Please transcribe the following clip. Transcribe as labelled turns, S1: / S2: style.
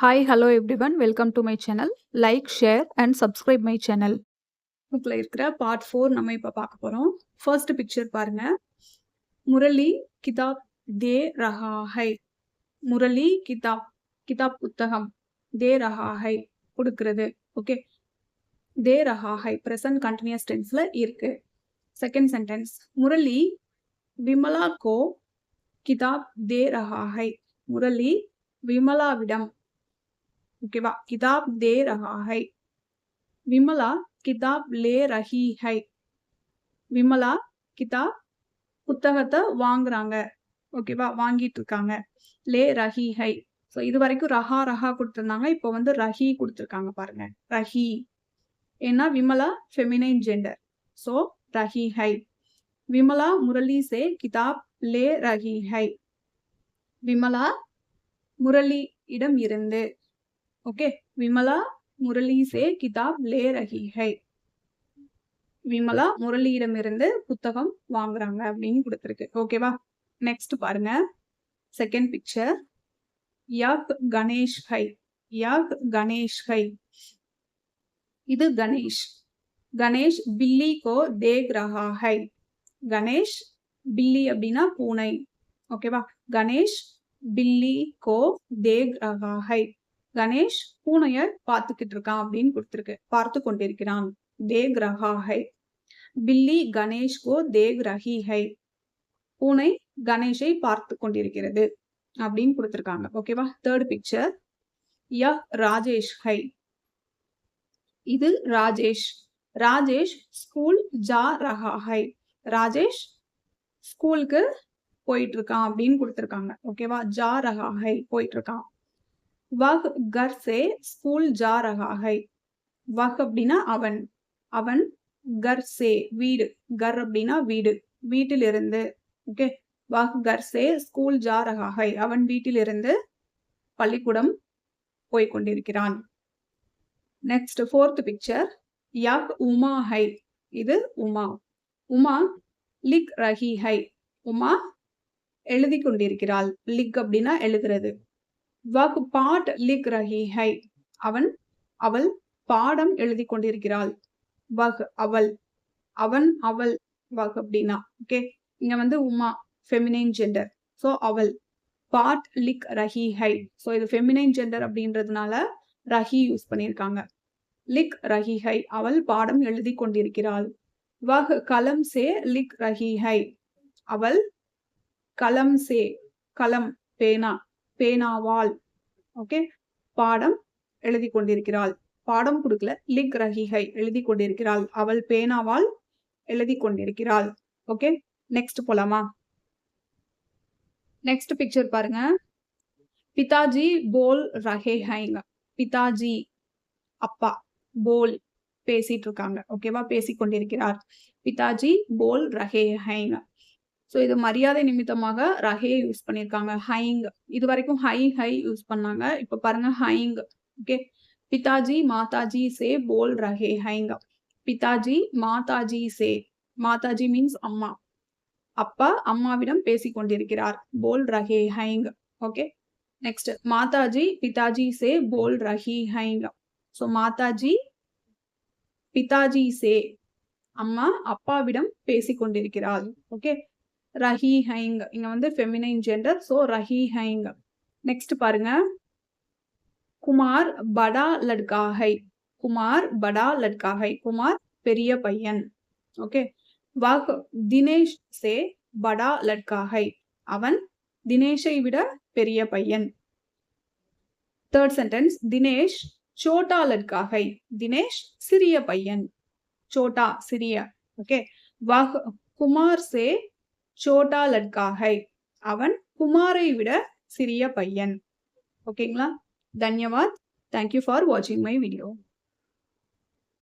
S1: Hi, hello everyone. Welcome to my channel. Like, share and subscribe my channel. புக்ல இருக்கிற part 4 நம்ம இப்ப பார்க்க போறோம். ஃபர்ஸ்ட் பிக்சர் பாருங்க. முரளி கிதாப் தே ரஹா ஹை. முரளி கிதாப் கிதாப் புத்தகம் தே ரஹா ஹை கொடுக்கிறது. ஓகே. தே ரஹா ஹை பிரசன்ட் கண்டினியூஸ் டென்ஸ்ல இருக்கு. செகண்ட் சென்டென்ஸ் முரளி விமலா கோ கிதாப் தே ரஹா ஹை. முரளி விமலாவிடம் ஓகேவா கிதாப் தே ரஹா ஹை. விமலா கிதாப் லே ரஹி ஹை. விமலா கிதாப் புத்தகத்தை வாங்குறாங்க ஓகேவா வாங்கிட்டு இருக்காங்க. லே ரஹி ஹை. ஸோ இது வரைக்கும் ரஹா ரஹா கொடுத்துருந்தாங்க. இப்போ வந்து ரஹி கொடுத்துருக்காங்க பாருங்க. ரஹி ஏன்னா விமலா ஃபெமினைன் ஜெண்டர். ஸோ ரஹி ஹை. விமலா முரளி சே கிதாப் லே ரஹி ஹை. விமலா முரளியிடம் இருந்து ஓகே. விமலா முரளி சே கிதாப் லே ரஹி ஹை. விமலா முரளியிடமிருந்து புத்தகம் வாங்குறாங்க அப்படின்னு கொடுத்துருக்கு. ஓகேவா. நெக்ஸ்ட் பாருங்க. செகண்ட் பிக்சர் யக் கணேஷ் ஹை. யக் கணேஷ் ஹை. இது கணேஷ். கணேஷ் பில்லி கோ தேக் ரஹா ஹை. கணேஷ் பில்லி அப்படின்னா பூனை ஓகேவா. கணேஷ் பில்லி கோ தேக் ரஹா ஹை. கணேஷ் பூனைய பார்த்துக்கிட்டு இருக்கான் அப்படின்னு கொடுத்துருக்கு. பார்த்து கொண்டிருக்கிறான். தேக் ரஹா ஹை. பில்லி கணேஷ் கோ தேக் ரஹி ஹை. பூனை கணேஷை பார்த்து கொண்டிருக்கிறது அப்படின்னு கொடுத்துருக்காங்க. ஓகேவா. தேர்ட் பிக்சர் ய ராஜேஷ் ஹை. இது ராஜேஷ். ராஜேஷ் ஸ்கூல் ஜா ரஹா ஹை. ராஜேஷ் ஸ்கூலுக்கு போயிட்டு இருக்கான் அப்படின்னு கொடுத்துருக்காங்க. ஓகேவா. ஜா ரஹா ஹை போயிட்டு இருக்கான். வஹ் கர் சே ஸ்கூல் ஜா ரஹா ஹை. வஹ் அப்படின்னா அவன். அவன் கர் சே வீடு. கர் அப்படின்னா வீடு. வீட்டிலிருந்து ஓகே. வஹ் கர் சே ஸ்கூல் ஜா ரஹா ஹை. அவன் வீட்டிலிருந்து பள்ளிக்கூடம் போய் கொண்டிருக்கிறான். நெக்ஸ்ட் ஃபோர்த் பிக்சர் யக் உமா ஹை. இது உமா. உமா லிக் ரஹி ஹை. உமா எழுதி கொண்டிருக்கிறாள். லிக் அப்படின்னா எழுதுறது. வஹ் பாட் லிக் ரஹி ஹை. அவள் பாடம் எழுதி கொண்டிருக்கிறாள். வஹ் அவள். அவன் அவள். வஹ் அப்படின்னா ஓகே. இங்க வந்து உமா ஃபெமினைன் ஜெண்டர். ஸோ அவள். பாட் லிக் ரஹி ஹை. ஸோ இது ஃபெமினைன் ஜெண்டர் அப்படின்றதுனால ரஹி யூஸ் பண்ணியிருக்காங்க. லிக் ரஹி ஹை. அவள் பாடம் எழுதி கொண்டிருக்கிறாள். வஹ் கலம் சே லிக் ரஹி ஹை. அவள் கலம் சே கலம் பேனா பேனாவால் ஓகே பாடம் எழுதி கொண்டிருக்கிறாள். பாடம் கொடுக்கல. லிக் ரஹி ஹை எழுதி கொண்டிருக்கிறாள். அவள் பேனாவால் எழுதி கொண்டிருக்கிறாள். ஓகே. நெக்ஸ்ட் போலாமா. நெக்ஸ்ட் பிக்சர் பாருங்க. பிதாஜி போல் ரஹே ஹைங்க. பிதாஜி அப்பா. போல் பேசிட்டு இருக்காங்க ஓகேவா. பேசிக்கொண்டிருக்கிறார். பிதாஜி போல் ரஹே ஹைங்க. ஸோ இது மரியாதை நிமித்தமாக ரஹே யூஸ் பண்ணியிருக்காங்க. ஹைங் இது வரைக்கும் ஹை ஹை யூஸ் பண்ணாங்க. இப்போ பாருங்க ஹைங் ஓகே. பிதாஜி மாதாஜி சே போல் ரஹே ஹைங்க. பிதாஜி மாதாஜி சே. மாதாஜி மீன்ஸ் அம்மா. அப்பா அம்மாவிடம் பேசி கொண்டிருக்கிறார். போல் ரஹே ஹைங் ஓகே. நெக்ஸ்ட் மாதாஜி பிதாஜி சே போல் ரஹி ஹைங்க. ஸோ மாதாஜி பிதாஜி சே அம்மா அப்பாவிடம் பேசி கொண்டிருக்கிறாள். ஓகே. ரஹி ஹைங் இங்க வந்து ஃபெமினைன் ஜெண்டர். ஸோ ரஹி ஹைங். நெக்ஸ்ட் பாருங்க. குமார் படா லட்கா ஹை. குமார் படா லட்கா ஹை. குமார் பெரிய பையன் ஓகே. வஹ் தினேஷ் சே படா லட்கா ஹை. அவன் தினேஷை விட பெரிய பையன். தேர்ட் சென்டென்ஸ் தினேஷ் சோட்டா லட்கா ஹை. தினேஷ் சிறிய பையன். சோட்டா சிறிய ஓகே. வஹ் குமார் சே சோட்டா லட்கா ஹை. அவன் குமாரை விட சிறிய பையன். ஓகேங்களா. தன்யவாத். தேங்க்யூ ஃபார் வாட்சிங் மை வீடியோ.